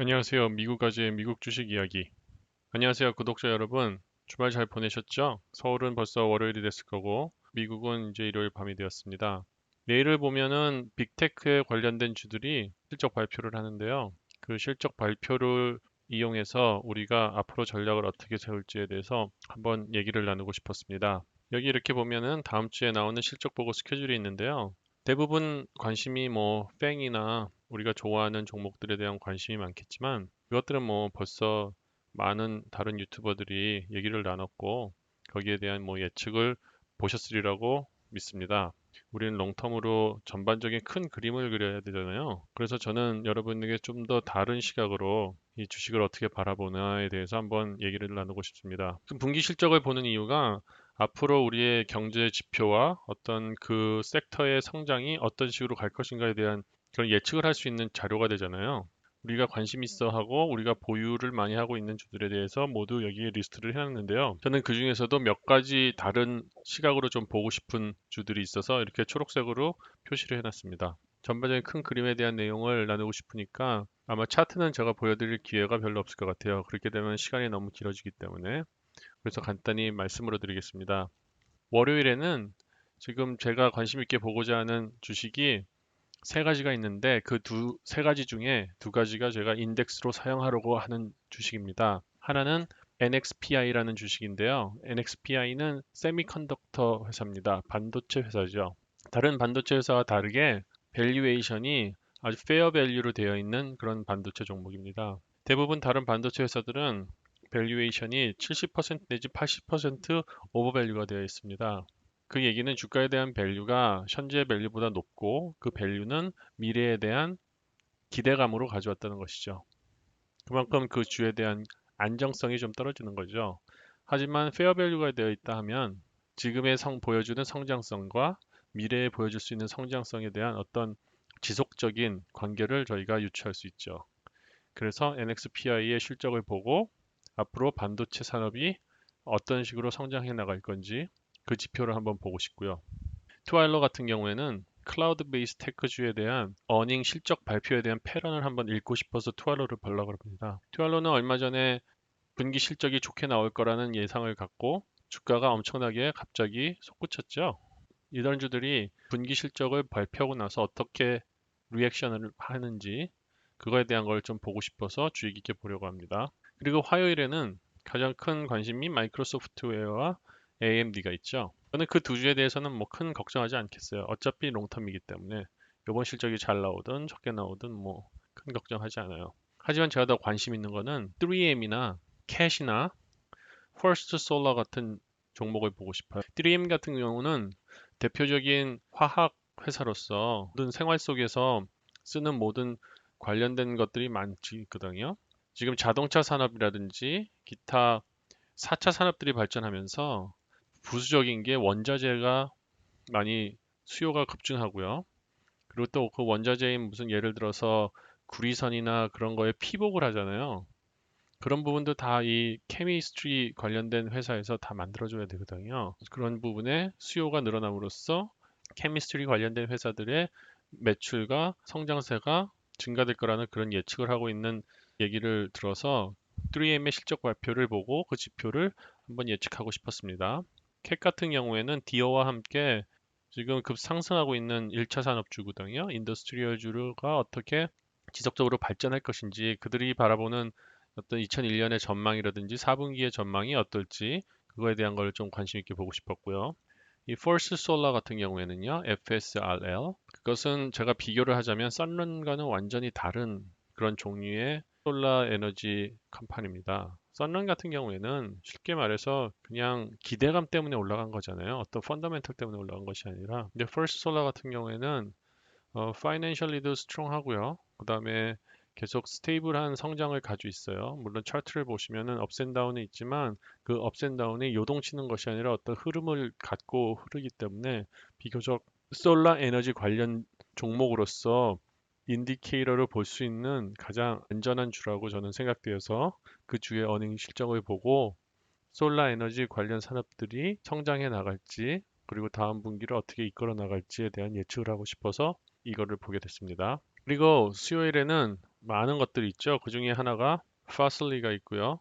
안녕하세요. 미국 아재의 미국 주식 이야기. 안녕하세요, 구독자 여러분. 주말 잘 보내셨죠? 서울은 벌써 월요일이 됐을 거고, 미국은 이제 일요일 밤이 되었습니다. 내일을 보면은 빅테크에 관련된 주들이 실적 발표를 하는데요. 그 실적 발표를 이용해서 우리가 앞으로 전략을 어떻게 세울지에 대해서 한번 얘기를 나누고 싶었습니다. 여기 이렇게 보면은 다음 주에 나오는 실적 보고 스케줄이 있는데요. 대부분 관심이 뭐 팽이나 우리가 좋아하는 종목들에 대한 관심이 많겠지만 그것들은 뭐 벌써 많은 다른 유튜버들이 얘기를 나눴고 거기에 대한 뭐 예측을 보셨으리라고 믿습니다. 우리는 롱텀으로 전반적인 큰 그림을 그려야 되잖아요. 그래서 저는 여러분에게 좀 더 다른 시각으로 이 주식을 어떻게 바라보나에 대해서 한번 얘기를 나누고 싶습니다. 분기 실적을 보는 이유가 앞으로 우리의 경제 지표와 어떤 그 섹터의 성장이 어떤 식으로 갈 것인가에 대한 그런 예측을 할 수 있는 자료가 되잖아요. 우리가 관심 있어 하고 우리가 보유를 많이 하고 있는 주들에 대해서 모두 여기에 리스트를 해놨는데요. 저는 그 중에서도 몇 가지 다른 시각으로 좀 보고 싶은 주들이 있어서 이렇게 초록색으로 표시를 해놨습니다. 전반적인 큰 그림에 대한 내용을 나누고 싶으니까 아마 차트는 제가 보여드릴 기회가 별로 없을 것 같아요. 그렇게 되면 시간이 너무 길어지기 때문에. 그래서 간단히 말씀으로 드리겠습니다. 월요일에는 지금 제가 관심 있게 보고자 하는 주식이 세 가지가 있는데 그 세 가지 중에 두 가지가 제가 인덱스로 사용하려고 하는 주식입니다. 하나는 NXPI라는 주식인데요. NXPI는 세미컨덕터 회사입니다. 반도체 회사죠. 다른 반도체 회사와 다르게 밸류에이션이 아주 페어 밸류로 되어 있는 그런 반도체 종목입니다. 대부분 다른 반도체 회사들은 밸류에이션이 70% 내지 80% 오버밸류가 되어 있습니다. 그 얘기는 주가에 대한 밸류가 현재 밸류보다 높고 그 밸류는 미래에 대한 기대감으로 가져왔다는 것이죠. 그만큼 그 주에 대한 안정성이 좀 떨어지는 거죠. 하지만 페어 밸류가 되어 있다 하면 지금의 보여주는 성장성과 미래에 보여줄 수 있는 성장성에 대한 어떤 지속적인 관계를 저희가 유추할 수 있죠. 그래서 NXPI의 실적을 보고 앞으로 반도체 산업이 어떤 식으로 성장해 나갈 건지 그 지표를 한번 보고 싶고요. 트와일러 같은 경우에는 클라우드 베이스 테크주에 대한 어닝 실적 발표에 대한 패런을 한번 읽고 싶어서 트와일러를 보려고 합니다. 트와일러는 얼마 전에 분기 실적이 좋게 나올 거라는 예상을 갖고 주가가 엄청나게 갑자기 솟구쳤죠. 이런 주들이 분기 실적을 발표하고 나서 어떻게 리액션을 하는지 그거에 대한 걸 좀 보고 싶어서 주의 깊게 보려고 합니다. 그리고 화요일에는 가장 큰 관심이 마이크로소프트웨어와 AMD가 있죠. 저는 그 두 주에 대해서는 뭐 큰 걱정하지 않겠어요. 어차피 롱텀이기 때문에 이번 실적이 잘 나오든 적게 나오든 뭐 큰 걱정하지 않아요. 하지만 제가 더 관심 있는 거는 3M이나 캣이나 퍼스트 솔라 같은 종목을 보고 싶어요. 3M 같은 경우는 대표적인 화학 회사로서 모든 생활 속에서 쓰는 모든 관련된 것들이 많지 있거든요. 지금 자동차 산업이라든지 기타 4차 산업들이 발전하면서 부수적인 게 원자재가 많이 수요가 급증하고요. 그리고 또 그 원자재인 무슨 예를 들어서 구리선이나 그런 거에 피복을 하잖아요. 그런 부분도 다 이 케미스트리 관련된 회사에서 다 만들어줘야 되거든요. 그런 부분에 수요가 늘어남으로써 케미스트리 관련된 회사들의 매출과 성장세가 증가될 거라는 그런 예측을 하고 있는 얘기를 들어서 3M의 실적 발표를 보고 그 지표를 한번 예측하고 싶었습니다. 캣 같은 경우에는 디어와 함께 지금 급 상승하고 있는 1차 산업주거든요. 인더스트리얼주가 어떻게 지속적으로 발전할 것인지 그들이 바라보는 어떤 2001년의 전망이라든지 4분기의 전망이 어떨지 그거에 대한 걸 좀 관심 있게 보고 싶었고요. 이 First Solar 같은 경우에는요, FSRL 그것은 제가 비교를 하자면 썬런과는 완전히 다른 그런 종류의 솔라 에너지 컴퍼니입니다. 썬런 같은 경우에는 쉽게 말해서 그냥 기대감 때문에 올라간 거잖아요. 어떤 펀더멘털 때문에 올라간 것이 아니라. 근데 First Solar 같은 경우에는 파이낸셜리도 스트롱하고요. 그다음에 계속 스테이블한 성장을 가지고 있어요. 물론 차트를 보시면은 업앤다운이 있지만 그 업앤다운이 요동치는 것이 아니라 어떤 흐름을 갖고 흐르기 때문에 비교적 솔라 에너지 관련 종목으로서 인디케이터를 볼 수 있는 가장 안전한 주라고 저는 생각되어서 그 주의 어닝 실적을 보고 솔라 에너지 관련 산업들이 성장해 나갈지 그리고 다음 분기를 어떻게 이끌어 나갈지에 대한 예측을 하고 싶어서 이거를 보게 됐습니다. 그리고 수요일에는 많은 것들이 있죠. 그 중에 하나가 Fastly가 있고요.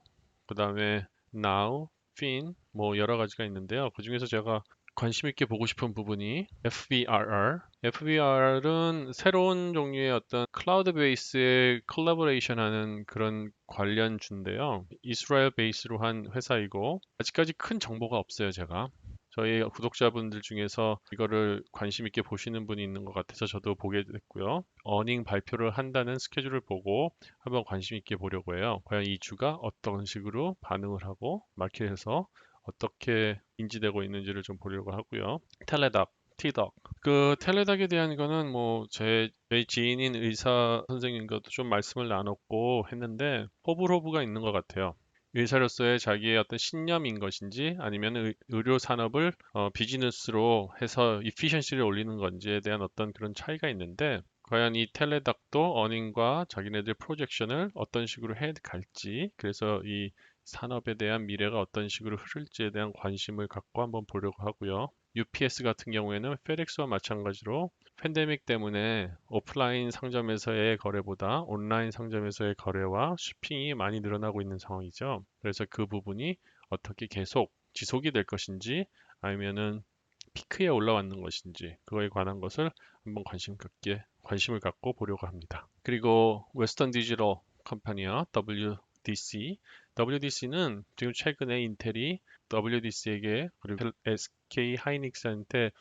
그 다음에 Now, Fin, 뭐 여러 가지가 있는데요. 그 중에서 제가 관심 있게 보고 싶은 부분이 FBRR. FBRR은 새로운 종류의 어떤 클라우드 베이스의 콜라보레이션 하는 그런 관련주인데요. 이스라엘 베이스로 한 회사이고, 아직까지 큰 정보가 없어요, 제가. 저희 구독자분들 중에서 이거를 관심 있게 보시는 분이 있는 것 같아서 저도 보게 됐고요. 어닝 발표를 한다는 스케줄을 보고 한번 관심 있게 보려고 해요. 과연 이 주가 어떤 식으로 반응을 하고 마켓에서 어떻게 인지되고 있는지를 좀 보려고 하고요. 텔레닥, 티덕. 그 텔레닥에 대한 거는 뭐 제 지인인 의사 선생님과도 좀 말씀을 나눴고 했는데 호불호가 있는 것 같아요. 의사로서의 자기의 어떤 신념인 것인지 아니면 의료 산업을 비즈니스로 해서 이피션시를 올리는 건지에 대한 어떤 그런 차이가 있는데 과연 이 텔레닥도 어닝과 자기네들 프로젝션을 어떤 식으로 해 갈지 그래서 이 산업에 대한 미래가 어떤 식으로 흐를지에 대한 관심을 갖고 한번 보려고 하고요. UPS 같은 경우에는 페덱스와 마찬가지로 팬데믹 때문에 오프라인 상점에서의 거래보다 온라인 상점에서의 거래와 쇼핑이 많이 늘어나고 있는 상황이죠. 그래서 그 부분이 어떻게 계속 지속이 될 것인지 아니면은 피크에 올라왔는 것인지 그거에 관한 것을 한번 관심을 갖고 보려고 합니다. 그리고 웨스턴 디지털 컴퍼니와 WDC, WDC는 지금 최근에 인텔이 WDC에게 그리고 SK 하이닉스한테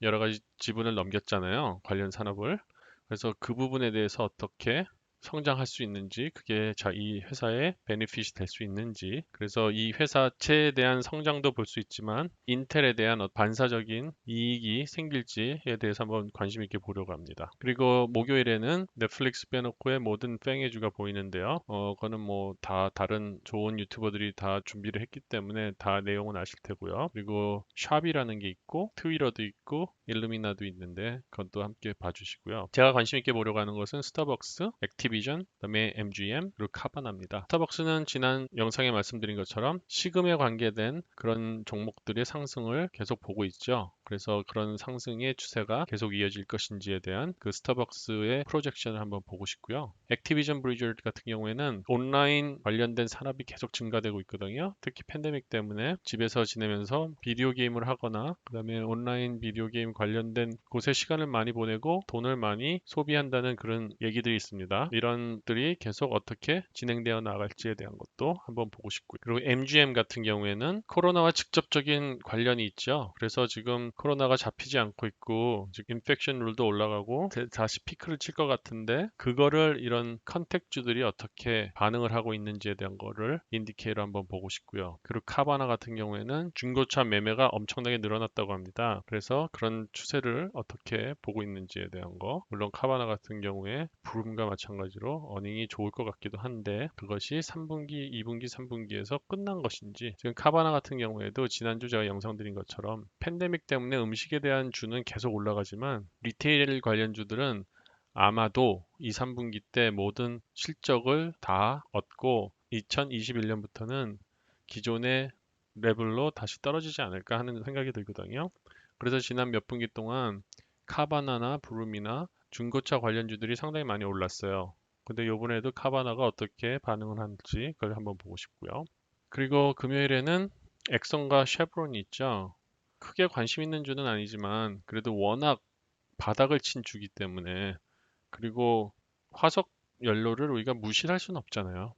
여러 가지 지분을 넘겼잖아요. 관련 산업을. 그래서 그 부분에 대해서 어떻게 성장할 수 있는지, 그게 이 회사의 베네핏이 될 수 있는지, 그래서 이 회사체에 대한 성장도 볼 수 있지만, 인텔에 대한 반사적인 이익이 생길지에 대해서 한번 관심 있게 보려고 합니다. 그리고 목요일에는 넷플릭스 빼놓고의 모든 뺑의 주가 보이는데요. 그거는 뭐 다 다른 좋은 유튜버들이 다 준비를 했기 때문에 다 내용은 아실 테고요. 그리고 샵이라는 게 있고, 트위터도 있고, 일루미나도 있는데 그것도 함께 봐주시고요. 제가 관심 있게 보려고 하는 것은 스타벅스, 액티비전, 그다음에 MGM, 그리고 카바나입니다. 스타벅스는 지난 영상에 말씀드린 것처럼 시금에 관계된 그런 종목들의 상승을 계속 보고 있죠. 그래서 그런 상승의 추세가 계속 이어질 것인지에 대한 그 스타벅스의 프로젝션을 한번 보고 싶고요. 액티비전 브리저드 같은 경우에는 온라인 관련된 산업이 계속 증가되고 있거든요. 특히 팬데믹 때문에 집에서 지내면서 비디오 게임을 하거나 그다음에 온라인 비디오 게임 관련된 곳에 시간을 많이 보내고 돈을 많이 소비한다는 그런 얘기들이 있습니다. 이런들이 계속 어떻게 진행되어 나갈지에 대한 것도 한번 보고 싶고요. 그리고 MGM 같은 경우에는 코로나와 직접적인 관련이 있죠. 그래서 지금 코로나가 잡히지 않고 있고 지금 인펙션 룰도 올라가고 다시 피크를 칠 것 같은데 그거를 이런 컨택주들이 어떻게 반응을 하고 있는지에 대한 거를 인디케이터로 한번 보고 싶고요. 그리고 카바나 같은 경우에는 중고차 매매가 엄청나게 늘어났다고 합니다. 그래서 그런 추세를 어떻게 보고 있는지에 대한 거. 물론 카바나 같은 경우에 부름과 마찬가지로 어닝이 좋을 것 같기도 한데 그것이 3분기, 2분기, 3분기에서 끝난 것인지 지금 카바나 같은 경우에도 지난주 제가 영상 드린 것처럼 팬데믹 때문에 음식에 대한 주는 계속 올라가지만 리테일 관련주들은 아마도 2, 3분기 때 모든 실적을 다 얻고 2021년부터는 기존의 레벨로 다시 떨어지지 않을까 하는 생각이 들거든요. 그래서 지난 몇 분기 동안 카바나나 부름이나 중고차 관련주들이 상당히 많이 올랐어요. 근데 요번에도 카바나가 어떻게 반응을 할지 그걸 한번 보고 싶고요. 그리고 금요일에는 엑선과 쉐브론이 있죠. 크게 관심 있는 주는 아니지만 그래도 워낙 바닥을 친 주기 때문에 그리고 화석 연료를 우리가 무시할 수는 없잖아요.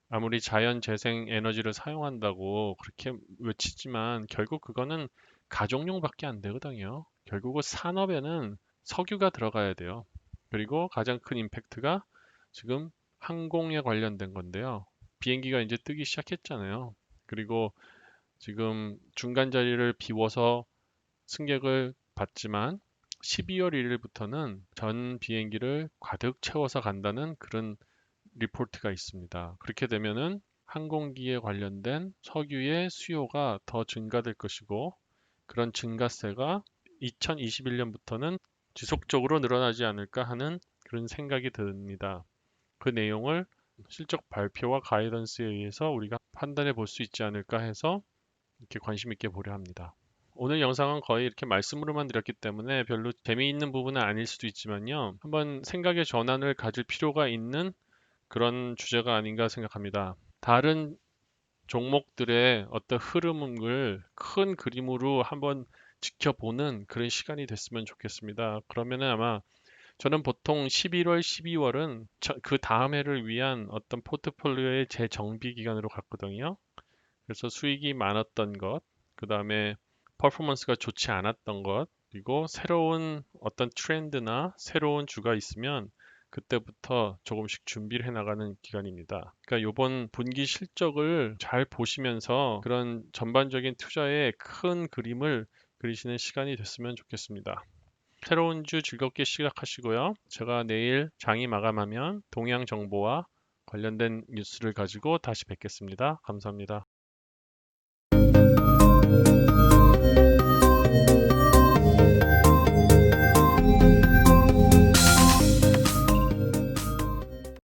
아무리 자연 재생 에너지를 사용한다고 그렇게 외치지만 결국 그거는 가정용밖에 안 되거든요. 결국은 산업에는 석유가 들어가야 돼요. 그리고 가장 큰 임팩트가 지금 항공에 관련된 건데요. 비행기가 이제 뜨기 시작했잖아요. 그리고 지금 중간 자리를 비워서 승객을 받지만 12월 1일부터는 전 비행기를 가득 채워서 간다는 그런 리포트가 있습니다. 그렇게 되면은 항공기에 관련된 석유의 수요가 더 증가될 것이고 그런 증가세가 2021년부터는 지속적으로 늘어나지 않을까 하는 그런 생각이 듭니다. 그 내용을 실적 발표와 가이던스에 의해서 우리가 판단해 볼 수 있지 않을까 해서 이렇게 관심 있게 보려 합니다. 오늘 영상은 거의 이렇게 말씀으로만 드렸기 때문에 별로 재미있는 부분은 아닐 수도 있지만요. 한번 생각의 전환을 가질 필요가 있는 그런 주제가 아닌가 생각합니다. 다른 종목들의 어떤 흐름을 큰 그림으로 한번 지켜보는 그런 시간이 됐으면 좋겠습니다. 그러면은 아마 저는 보통 11월, 12월은 그 다음 해를 위한 어떤 포트폴리오의 재정비 기간으로 갔거든요. 그래서 수익이 많았던 것, 그 다음에 퍼포먼스가 좋지 않았던 것, 그리고 새로운 어떤 트렌드나 새로운 주가 있으면 그때부터 조금씩 준비를 해나가는 기간입니다. 그러니까 이번 분기 실적을 잘 보시면서 그런 전반적인 투자의 큰 그림을 그리시는 시간이 됐으면 좋겠습니다. 새로운 주 즐겁게 시작하시고요. 제가 내일 장이 마감하면 동향 정보와 관련된 뉴스를 가지고 다시 뵙겠습니다. 감사합니다.